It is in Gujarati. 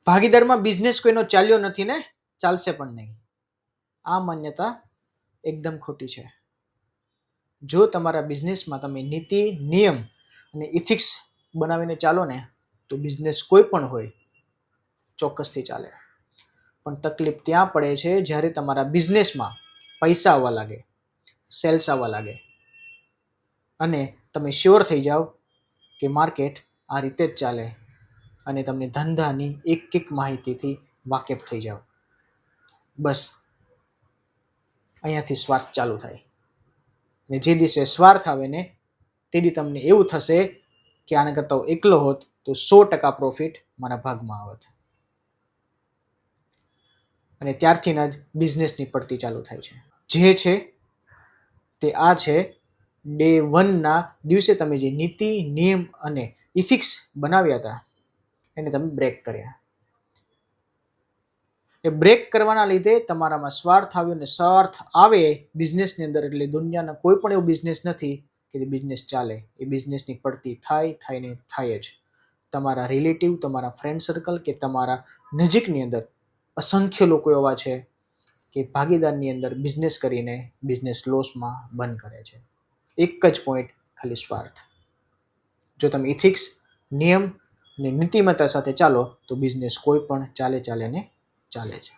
ભાગીદારમાં બિઝનેસ કોઈનો ચાલ્યો નથી ને ચાલશે પણ નહીં. આ માન્યતા એકદમ ખોટી છે. જો તમારા બિઝનેસમાં તમે નીતિ, નિયમ અને ઇથિક્સ બનાવીને ચાલો ને તો બિઝનેસ કોઈ પણ હોય ચોક્કસથી ચાલે. પણ તકલીફ ત્યાં પડે છે જ્યારે તમારા બિઝનેસમાં પૈસા આવવા લાગે, સેલ્સ આવવા લાગે અને તમે શ્યોર થઈ જાઓ કે માર્કેટ આ રીતે જ ચાલે અને તમને ધંધાની એક માહિતીથી વાકેફ થઈ જાઓ. બસ અહીંયાથી સ્વાર્થ ચાલુ થાય. અને જે દિવસે સ્વાર્થ આવે ને તે દી તમને એવું થશે કે આના કરતાં હું એકલો હોત તો 100% પ્રોફિટ મારા ભાગમાં આવત. અને ત્યારથી જ બિઝનેસની પડતી ચાલુ થાય છે. જે છે તે આ છે, ડે 1ના દિવસે તમે જે નીતિ, નિયમ અને ઇથિક્સ બનાવ્યા હતા એને તમે બ્રેક કર્યા. એ બ્રેક કરવાના લીધે તમારામાં સ્વાર્થ આવ્યો, અને સ્વાર્થ આવે બિઝનેસની અંદર એટલે દુનિયાના કોઈ પણ એવો બિઝનેસ નથી કે જે બિઝનેસ ચાલે. એ બિઝનેસની પડતી થાય જ. તમારા રિલેટિવ, તમારા ફ્રેન્ડ સર્કલ કે તમારા નજીકની અંદર અસંખ્ય લોકો એવા છે કે ભાગીદારની અંદર બિઝનેસ કરીને બિઝનેસ લોસમાં બંધ કરે છે. એક જ પોઈન્ટ, ખાલી સ્વાર્થ. જો તમે ઇથિક્સ, નિયમ અને નીતિમત્તા સાથે ચાલો તો બિઝનેસ કોઈ પણ ચાલે ને ચાલે છે.